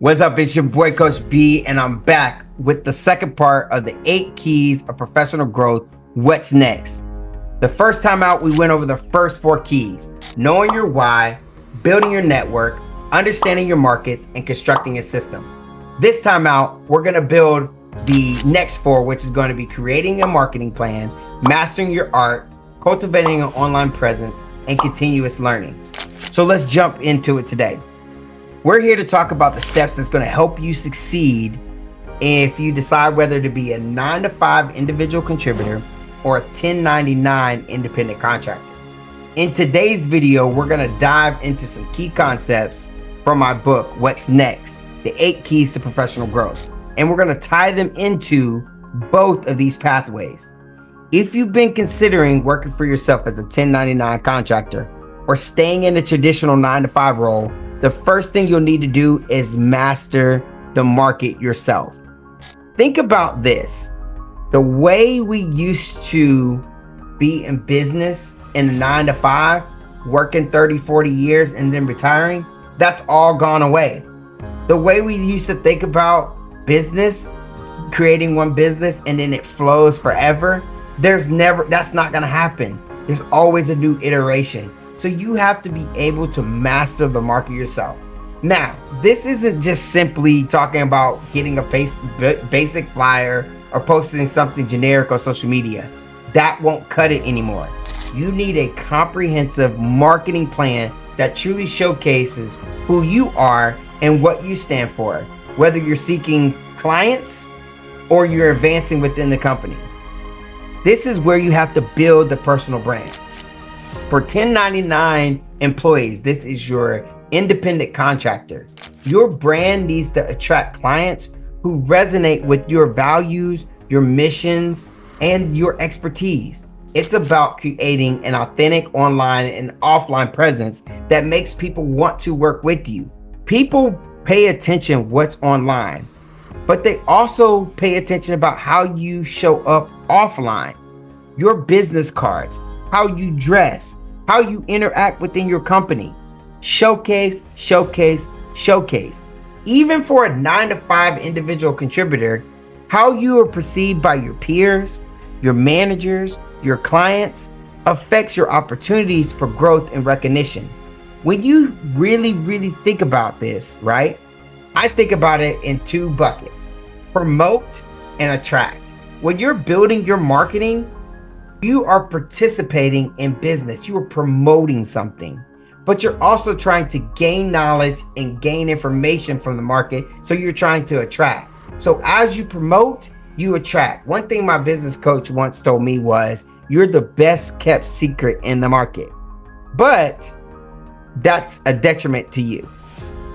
What's up? It's your boy Coach B, and I'm back with the second part of the 8 keys of professional growth. What's next? The first time out, we went over the first 4 keys: knowing your why, building your network, understanding your markets, and constructing a system. This time out, we're going to build the next 4, which is going to be creating a marketing plan, mastering your art, cultivating an online presence, and continuous learning. So let's jump into it today. We're here to talk about the steps that's going to help you succeed if you decide whether to be a 9-to-5 individual contributor or a 1099 independent contractor. In today's video, we're going to dive into some key concepts from my book, What's Next? The 8 Keys to Professional Growth. And we're going to tie them into both of these pathways. If you've been considering working for yourself as a 1099 contractor or staying in the traditional 9-to-5 role, the first thing you'll need to do is master the market yourself. Think about this. The way we used to be in business in a 9-to-5, working 30, 40 years and then retiring, that's all gone away. The way we used to think about business, creating one business and then it flows forever, that's not gonna happen. There's always a new iteration. So you have to be able to master the market yourself. Now, this isn't just simply talking about getting a basic flyer or posting something generic on social media. That won't cut it anymore. You need a comprehensive marketing plan that truly showcases who you are and what you stand for, whether you're seeking clients or you're advancing within the company. This is where you have to build the personal brand. For 1099 employees, this is your independent contractor. Your brand needs to attract clients who resonate with your values, your missions, and your expertise. It's about creating an authentic online and offline presence that makes people want to work with you. People pay attention what's online, but they also pay attention about how you show up offline. Your business cards, how you dress, how you interact within your company. Showcase, showcase, showcase. Even for a 9-to-5 individual contributor, how you are perceived by your peers, your managers, your clients affects your opportunities for growth and recognition. When you really think about this, right? I think about it in 2 buckets: promote and attract. When you're building your marketing, you are participating in business. You are promoting something, but you're also trying to gain knowledge and gain information from the market. So you're trying to attract. So as you promote, you attract. One thing my business coach once told me was, you're the best kept secret in the market, but that's a detriment to you.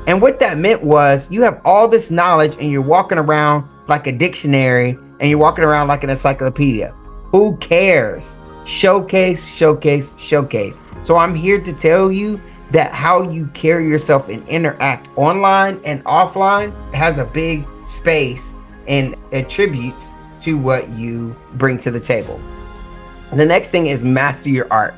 And what that meant was, you have all this knowledge and you're walking around like a dictionary and you're walking around like an encyclopedia. Who cares? Showcase, showcase, showcase. So I'm here to tell you that how you carry yourself and interact online and offline has a big space and attributes to what you bring to the table. The next thing is master your art.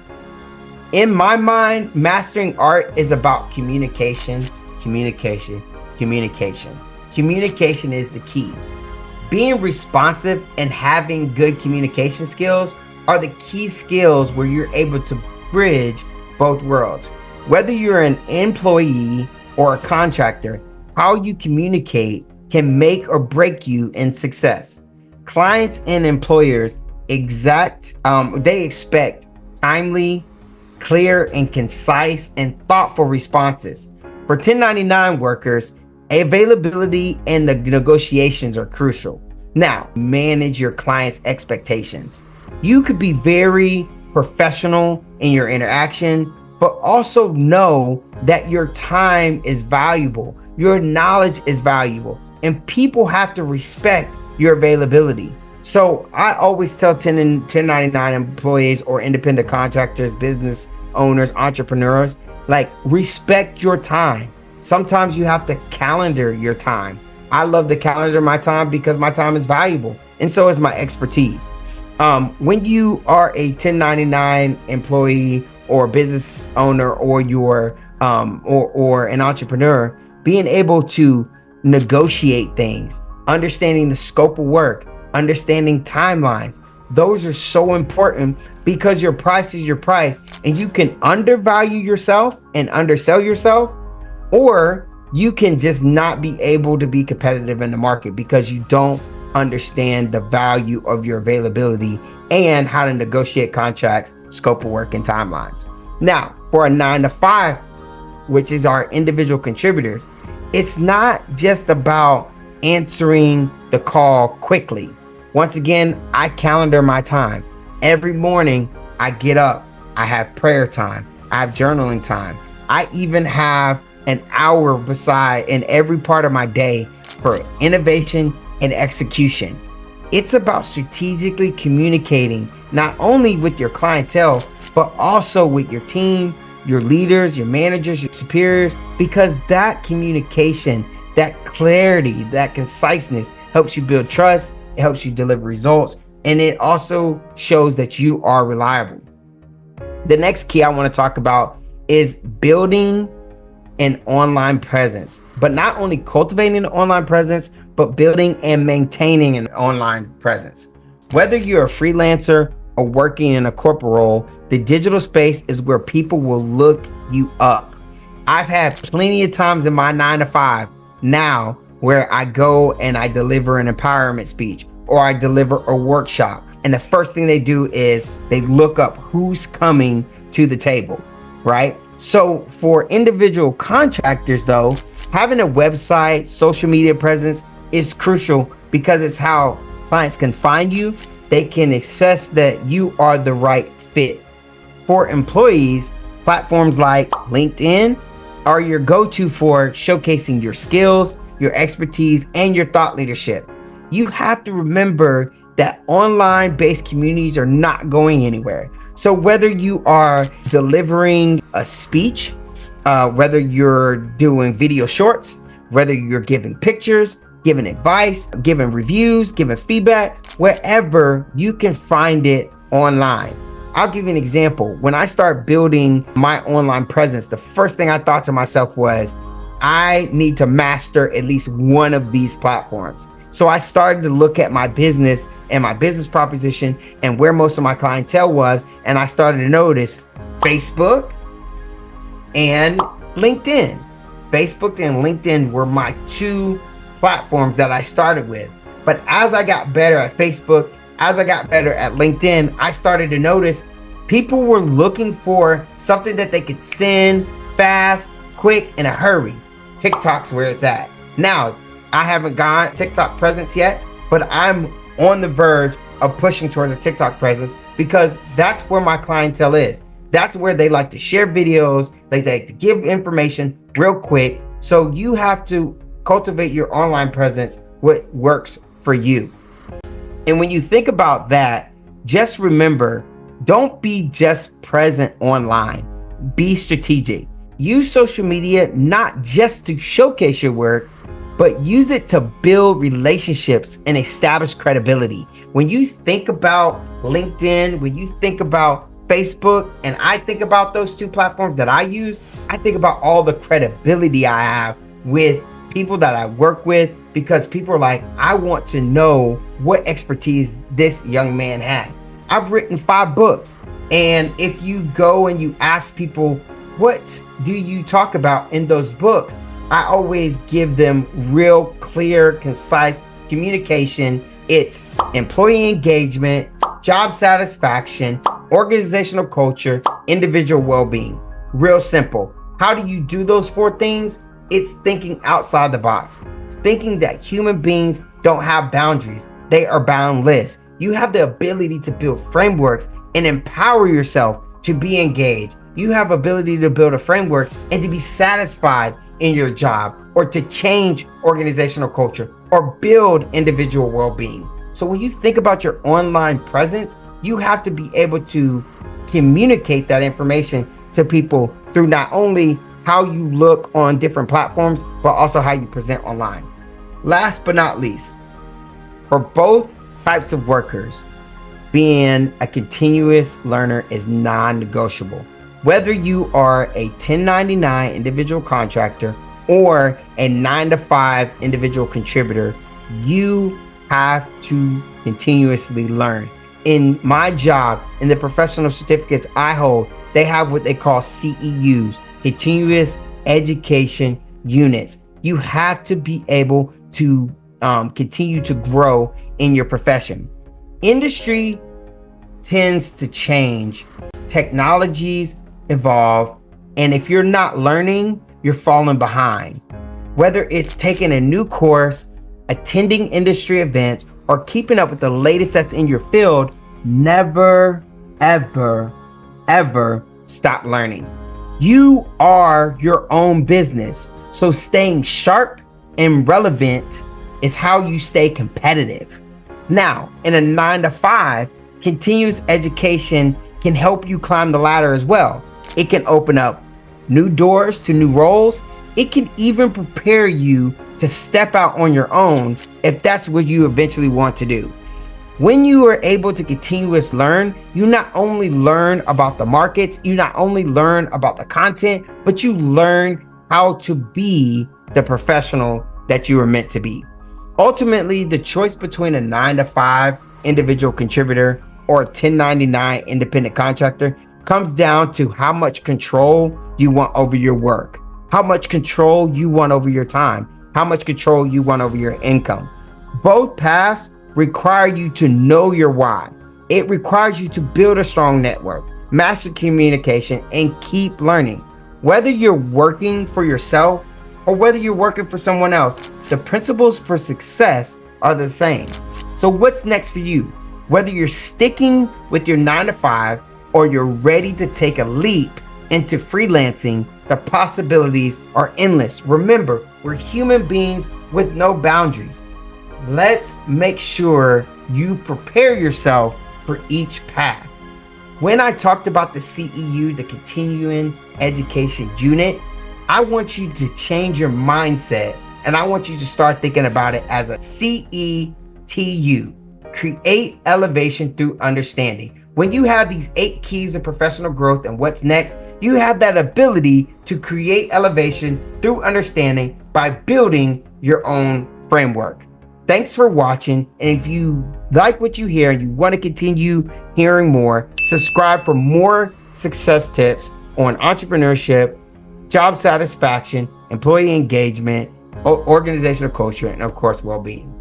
In my mind, mastering art is about communication, communication, communication. Communication is the key. Being responsive and having good communication skills are the key skills where you're able to bridge both worlds. Whether you're an employee or a contractor, how you communicate can make or break you in success. Clients and employers expect timely, clear, and concise and thoughtful responses. For 1099 workers, availability and the negotiations are crucial. Now, manage your clients' expectations. You could be very professional in your interaction, but also know that your time is valuable, your knowledge is valuable, and people have to respect your availability. So I always tell 1099 employees or independent contractors, business owners, entrepreneurs, like, respect your time. Sometimes you have to calendar your time. I love to calendar my time because my time is valuable, and so is my expertise. When you are a 1099 employee or business owner, or you're or an entrepreneur, being able to negotiate things, understanding the scope of work, understanding timelines. Those are so important because your price is your price, and you can undervalue yourself and undersell yourself, or you can just not be able to be competitive in the market because you don't understand the value of your availability and how to negotiate contracts, scope of work, and timelines. Now, for a 9 to 5, which is our individual contributors, it's not just about answering the call quickly. Once again, I calendar my time. Every morning I get up, I have prayer time, I have journaling time. I even have an hour beside in every part of my day for innovation and execution. It's about strategically communicating not only with your clientele, but also with your team, your leaders, your managers, your superiors, because that communication, that clarity, that conciseness helps you build trust, it helps you deliver results, and it also shows that you are reliable. The next key I want to talk about is building an online presence, but not only cultivating an online presence, but building and maintaining an online presence. Whether you're a freelancer or working in a corporate role, the digital space is where people will look you up. I've had plenty of times in my 9 to 5 now where I go and I deliver an empowerment speech or I deliver a workshop, and the first thing they do is they look up who's coming to the table, right? So for individual contractors though, having a website, social media presence is crucial because it's how clients can find you. They can assess that you are the right fit. For employees, platforms like LinkedIn are your go-to for showcasing your skills, your expertise, and your thought leadership. You have to remember that online-based communities are not going anywhere. So whether you are delivering a speech, whether you're doing video shorts, whether you're giving pictures, giving advice, giving reviews, giving feedback, wherever you can find it online. I'll give you an example. When I started building my online presence, the first thing I thought to myself was, I need to master at least one of these platforms. So I started to look at my business and my business proposition and where most of my clientele was, and I started to notice Facebook and LinkedIn. Facebook and LinkedIn were my two platforms that I started with. But as I got better at Facebook, as I got better at LinkedIn, I started to notice people were looking for something that they could send fast, quick, in a hurry. TikTok's where it's at. Now, I haven't got TikTok presence yet, but I'm on the verge of pushing towards a TikTok presence because that's where my clientele is. That's where they like to share videos, they like to give information real quick. So you have to cultivate your online presence, what works for you. And when you think about that, just remember, don't be just present online. Be strategic. Use social media not just to showcase your work, but use it to build relationships and establish credibility. When you think about LinkedIn, when you think about Facebook, and I think about those two platforms that I use, I think about all the credibility I have with people that I work with, because people are like, I want to know what expertise this young man has. I've written 5 books, and if you go and you ask people, what do you talk about in those books? I always give them real, clear, concise communication. It's employee engagement, job satisfaction, organizational culture, individual well-being. Real simple. How do you do those 4 things? It's thinking outside the box. It's thinking that human beings don't have boundaries. They are boundless. You have the ability to build frameworks and empower yourself to be engaged. You have ability to build a framework and to be satisfied in your job, or to change organizational culture, or build individual well-being. So when you think about your online presence, you have to be able to communicate that information to people through not only how you look on different platforms, but also how you present online. Last but not least, for both types of workers, being a continuous learner is non-negotiable. Whether you are a 1099 individual contractor or a 9-to-5 individual contributor, you have to continuously learn. In my job, in the professional certificates I hold, they have what they call CEUs, continuous education units. You have to be able to continue to grow in your profession. Industry tends to change, technologies evolve, and if you're not learning, you're falling behind. Whether it's taking a new course, attending industry events, or keeping up with the latest that's in your field, never, ever, ever stop learning. You are your own business, so staying sharp and relevant is how you stay competitive. Now, in a 9-to-5, continuous education can help you climb the ladder as well. It can open up new doors to new roles. It can even prepare you to step out on your own if that's what you eventually want to do. When you are able to continuously learn, you not only learn about the markets, you not only learn about the content, but you learn how to be the professional that you are meant to be. Ultimately, the choice between a 9-to-5 individual contributor or a 1099 independent contractor comes down to how much control you want over your work, how much control you want over your time, how much control you want over your income. Both paths require you to know your why. It requires you to build a strong network, master communication, and keep learning. Whether you're working for yourself or whether you're working for someone else, the principles for success are the same. So what's next for you? Whether you're sticking with your 9-to-5 or you're ready to take a leap into freelancing, the possibilities are endless. Remember, we're human beings with no boundaries. Let's make sure you prepare yourself for each path. When I talked about the CEU, the Continuing Education Unit, I want you to change your mindset and I want you to start thinking about it as a CETU, Create Elevation Through Understanding. When you have these 8 keys of professional growth and what's next, you have that ability to create elevation through understanding by building your own framework. Thanks for watching. And if you like what you hear and you want to continue hearing more, subscribe for more success tips on entrepreneurship, job satisfaction, employee engagement, organizational culture, and of course, well-being.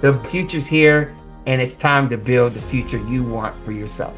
The future's here, and it's time to build the future you want for yourself.